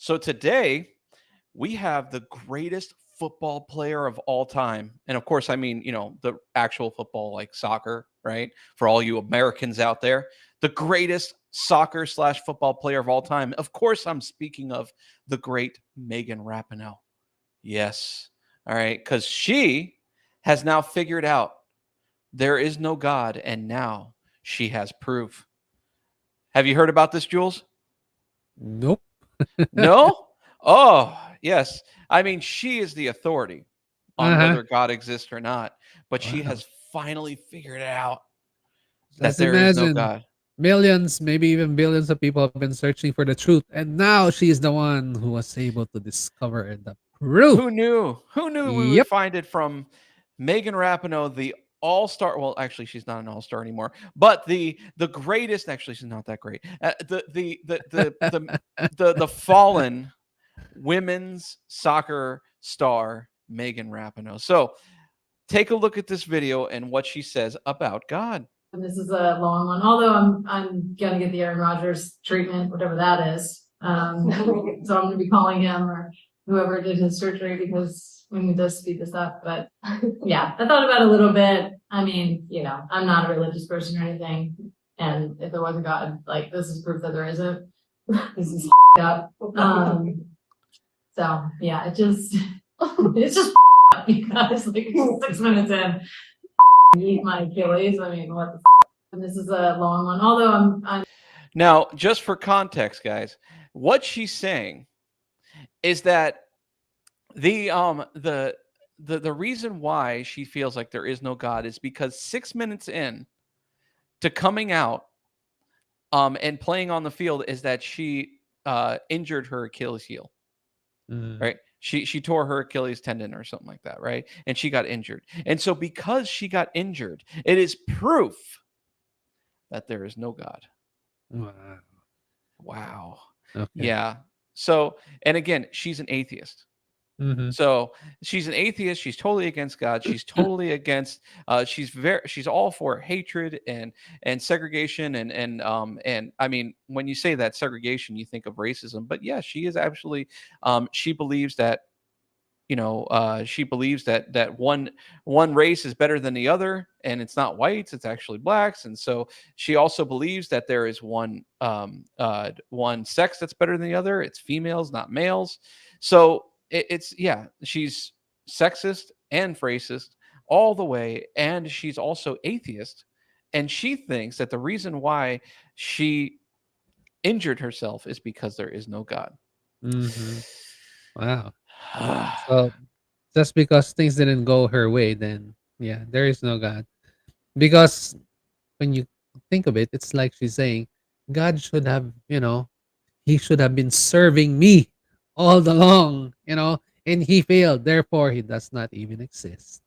So today we have the greatest football player of all time. And of course, I mean, the actual football, like soccer, right? For all you Americans out there, the greatest soccer slash football player of all time. Of course, I'm speaking of the great Megan Rapinoe. Yes. All right. Because she has now figured out there is no God. And now she has proof. Have you heard about this, Jules? Nope. No? Oh, yes. I mean, she is the authority on Uh-huh. whether God exists or not, but she Wow. has finally figured out that Just there is no imagine God. millions, maybe even billions of people have been searching for the truth, and now she's the one who was able to discover the proof. Who knew? Who knew we would Yep. find it from Megan Rapinoe, the all-star? Well, actually, she's not an all-star anymore, but the greatest. Actually, she's not that great. The fallen women's soccer star Megan Rapinoe. So take a look at this video and what she says about God. This is a long one, although I'm gonna get the Aaron Rodgers treatment, whatever that is. So I'm gonna be calling him or whoever did his surgery because we need to speed this up. But yeah, I thought about it a little bit. I mean, I'm not a religious person or anything, and if there was a God, like this is proof that there isn't. This is up. So yeah, it's just up because like 6 minutes in. Eat my Achilles. I mean, what the and this is a long one. Although I'm Now, just for context, guys, what she's saying is that the reason why she feels like there is no God is because 6 minutes in to coming out and playing on the field is that she injured her Achilles heel. Mm. Right? She tore her Achilles tendon or something like that, right? And she got injured. And so because she got injured, it is proof that there is no God. Wow. Wow. Okay. Yeah. So, and again, she's an atheist. Mm-hmm. So she's an atheist. She's totally against God. She's totally against. She's all for hatred and segregation and I mean, when you say that segregation, you think of racism. But yeah, she is actually. She believes that she believes that one race is better than the other, and it's not whites, it's actually blacks. And so she also believes that there is one sex that's better than the other. It's females, not males. So it's yeah, she's sexist and racist all the way, and she's also atheist. And she thinks that the reason why she injured herself is because there is no God. Mm-hmm. Wow. So just because things didn't go her way, then yeah, there is no God. Because when you think of it, it's like she's saying, God should have, he should have been serving me all along, and he failed. Therefore, he does not even exist.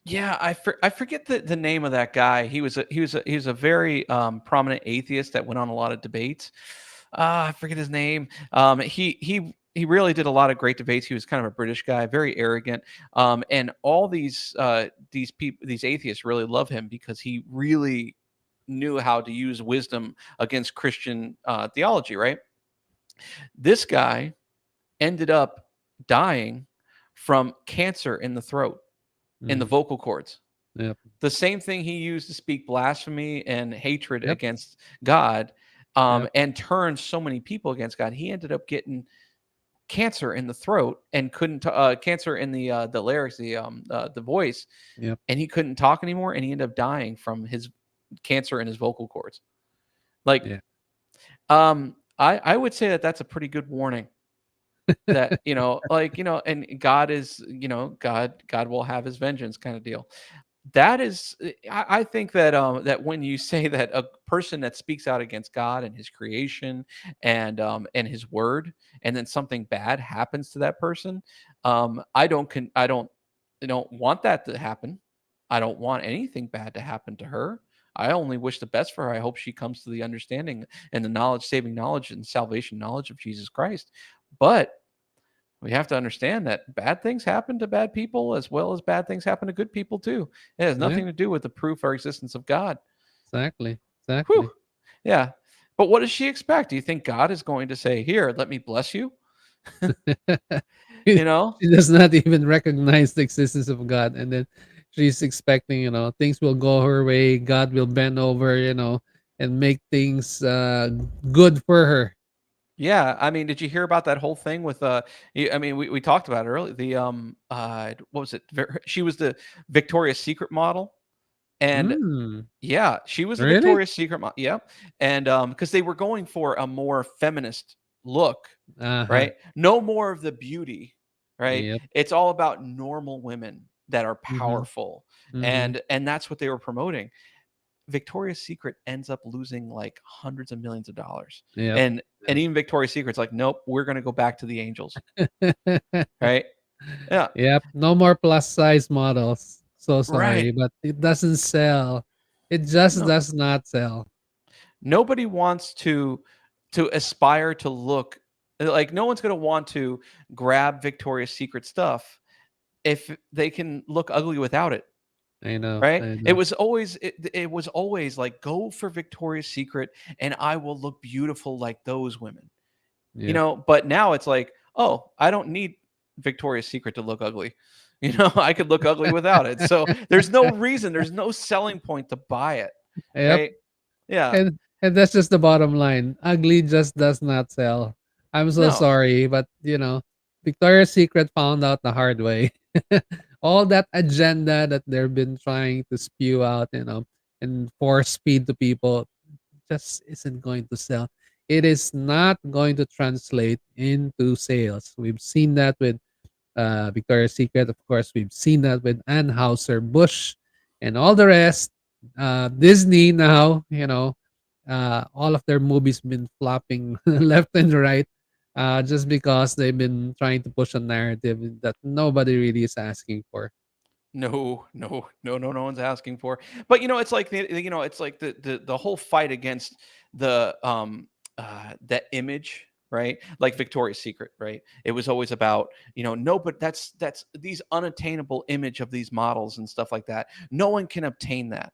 Yeah, I forget the name of that guy. He was a very prominent atheist that went on a lot of debates. I forget his name. He really did a lot of great debates. He was kind of a British guy, very arrogant. And all these people, these atheists, really love him because he really knew how to use wisdom against Christian theology. Right. This guy ended up dying from cancer in the throat, in the Mm. vocal cords. Yep. The same thing he used to speak blasphemy and hatred Yep. against God, Yep. and turned so many people against God. He ended up getting cancer in the throat and couldn't cancer in the larynx, the voice, Yep. and he couldn't talk anymore. And he ended up dying from his cancer in his vocal cords. Like, Yeah. I would say that that's a pretty good warning that and God is God will have his vengeance kind of deal. That is, I think that that when you say that a person that speaks out against God and his creation and his word, and then something bad happens to that person, I don't want that to happen. I don't want anything bad to happen to her. I only wish the best for her. I hope she comes to the understanding and the knowledge, saving knowledge and salvation knowledge of Jesus Christ. But we have to understand that bad things happen to bad people as well as bad things happen to good people too. It has Yeah. nothing to do with the proof or existence of God. Exactly. Whew. Exactly. Yeah. But what does she expect? Do you think God is going to say, "Here, let me bless you"? She You know? does not even recognize the existence of God, and then she's expecting, things will go her way, God will bend over, and make things good for her. Yeah, I mean, did you hear about that whole thing with I mean, we talked about it earlier. The what was it? She was the Victoria's Secret model, and Mm, yeah, she was the really? Victoria's Secret model. Yeah, and because they were going for a more feminist look, Uh-huh. right? No more of the beauty, right? Yep. It's all about normal women that are Mhm. powerful, Mhm. and that's what they were promoting. Victoria's Secret ends up losing like hundreds of millions of dollars. Yep. And even Victoria's Secret's like, nope, we're gonna go back to the angels. Right? Yeah. Yep. No more plus size models. So Right. sorry, but it doesn't sell. It just No, does not sell. nobody wants to aspire to look like no one's gonna want to grab Victoria's Secret stuff if they can look ugly without it. I know. Right? I It know. was always it was always like go for Victoria's Secret and I will look beautiful like those women. Yep. But now it's like, oh, I don't need Victoria's Secret to look ugly. I could look ugly without it. So there's no reason, there's no selling point to buy it, Yep. right? Yeah. And that's just the bottom line. Ugly just does not sell. I'm so No. sorry, but Victoria's Secret found out the hard way. All that agenda that they've been trying to spew out, and force feed to people just isn't going to sell. It is not going to translate into sales. We've seen that with Victoria's Secret. Of course, we've seen that with Anheuser-Busch and all the rest. Disney now, all of their movies been flopping left and right, just because they've been trying to push a narrative that nobody really is asking for. No, no, no, no, no one's asking for. But it's like it's like the whole fight against that image, right? Like Victoria's Secret, right? It was always about, no, but that's these unattainable image of these models and stuff like that. No one can obtain that.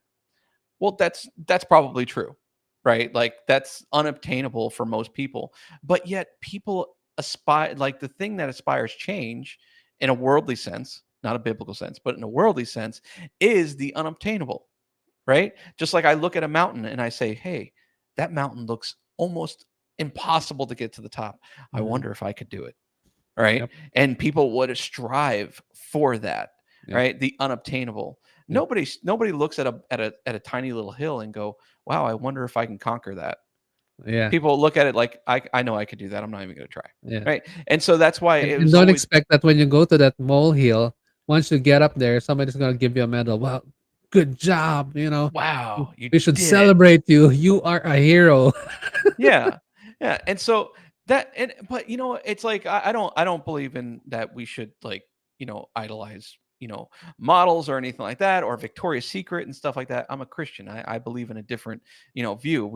Well, that's probably true, right? Like that's unobtainable for most people. But yet people aspire like the thing that aspires change in a worldly sense, not a biblical sense, but in a worldly sense, is the unobtainable, right? Just like I look at a mountain and I say, "Hey, that mountain looks almost impossible to get to the top. I Mhm. wonder if I could do it." Right? Yep. And people would strive for that, Yep. right? The unobtainable. Yep. Nobody looks at a tiny little hill and go, "Wow, I wonder if I can conquer that." Yeah. People look at it like, I know I could do that. I'm not even going to try." Yeah. Right? And so that's why it And was don't always, expect that when you go to that molehill, once you get up there, somebody's gonna give you a medal. Well, good job. "Wow, you We should did it." celebrate you. You are a hero. Yeah. Yeah. And so but it's like I don't believe in that we should like, idolize, models or anything like that or Victoria's Secret and stuff like that. I'm a Christian. I believe in a different, view.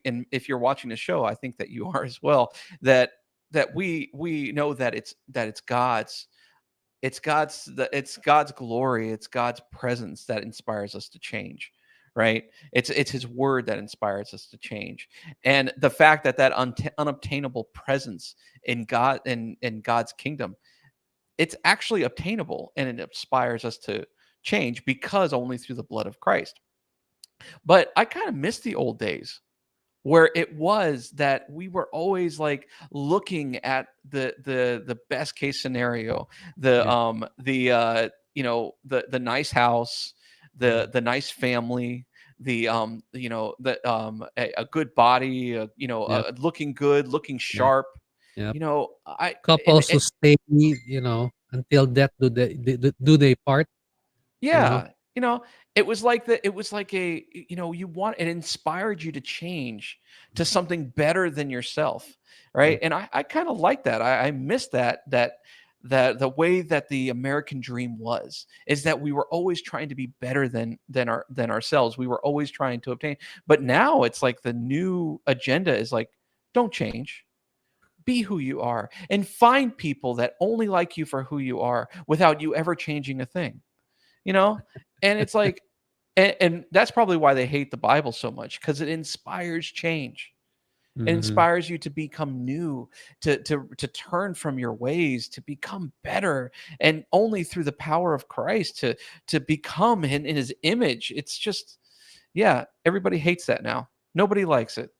And if you're watching the show, I think that you are as well, that we know that it's it's God's glory, it's God's presence that inspires us to change, right? It's his word that inspires us to change. And the fact that unobtainable presence in God's kingdom, it's actually obtainable and it inspires us to change because only through the blood of Christ. But I kind of miss the old days where it was that we were always like looking at the best case scenario, Yeah. the nice house, Mhm. the nice family, a good body, Yep. looking good, looking Yep. sharp, Yep. I and Couples who stay, until death do they part, you know? Yeah, it was like it inspired you to change to Mhm. something better than yourself, Yep. right? And I kind of like that. I miss that the way that the American dream was is that we were always trying to be better than ourselves. We were always trying to obtain. But now it's like the new agenda is like, don't change. Be who you are and find people that only like you for who you are without you ever changing a thing, you know? And it's like, and that's probably why they hate the Bible so much because it inspires change. It Mhm. inspires you to become new, to turn from your ways, to become better, and only through the power of Christ to become in his image. It's just, yeah, everybody hates that now. Nobody likes it.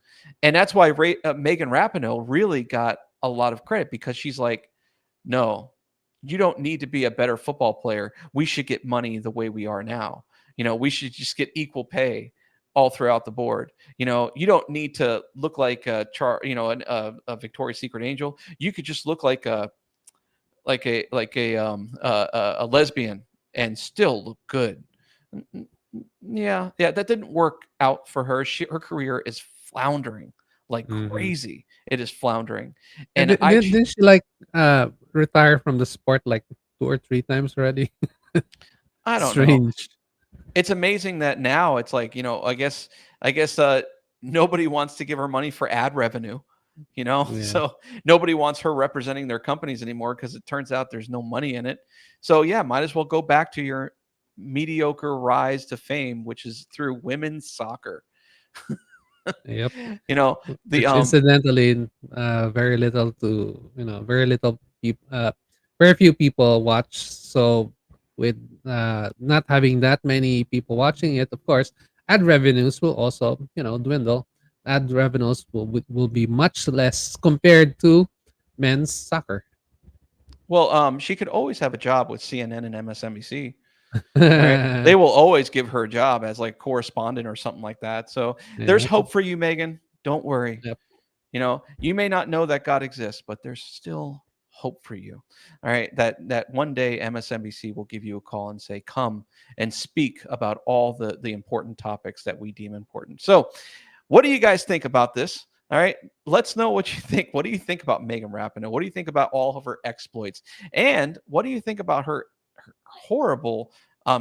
And that's why Megan Rapinoe really got a lot of credit, because she's like, no, you don't need to be a better football player. We should get money the way we are now. We should just get equal pay all throughout the board. You don't need to look like a Victoria's Secret angel. You could just look like a lesbian and still look good. Yeah, yeah, that didn't work out for her. Her career is floundering like Mhm. crazy. It is floundering, And and didn't she, like, retire from the sport, like, 2 or 3 times already? I don't know. Strange. It's amazing that now it's like, I guess nobody wants to give her money for ad revenue, Yeah. so nobody wants her representing their companies anymore, because it turns out there's no money in it. So yeah, might as well go back to your mediocre rise to fame, which is through women's soccer. Yep. you know the Which incidentally, very little to very little very few people watch. So with not having that many people watching it, of course, ad revenues will also dwindle. Ad revenues will be much less compared to men's soccer. well, she could always have a job with CNN and MSNBC. Right? They will always give her a job as like correspondent or something like that. So there's Yep. hope for you, Megan. Don't worry. Yep. You may not know that God exists, but there's still hope for you. All right. That one day MSNBC will give you a call and say, come and speak about all the important topics that we deem important. So what do you guys think about this? All right, let's know what you think. What do you think about Megan Rapinoe? What do you think about all of her exploits? And what do you think about her horrible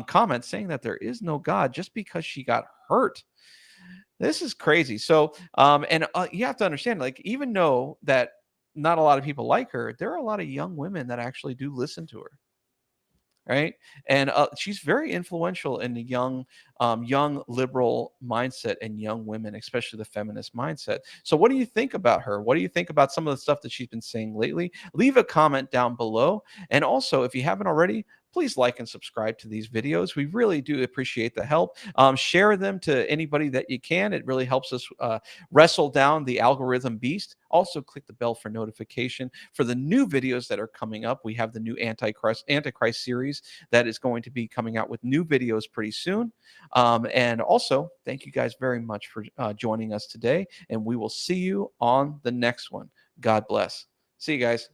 comments saying that there is no God just because she got hurt? This is crazy. So, and you have to understand, like, even though that not a lot of people like her, there are a lot of young women that actually do listen to her, right? And she's very influential in the young liberal mindset and young women, especially the feminist mindset. So, what do you think about her? What do you think about some of the stuff that she's been saying lately? Leave a comment down below, and also, if you haven't already, please like and subscribe to these videos. We really do appreciate the help. Share them to anybody that you can. It really helps us wrestle down the algorithm beast. Also, click the bell for notification for the new videos that are coming up. We have the new Antichrist series that is going to be coming out with new videos pretty soon. And also, thank you guys very much for joining us today. And we will see you on the next one. God bless. See you guys.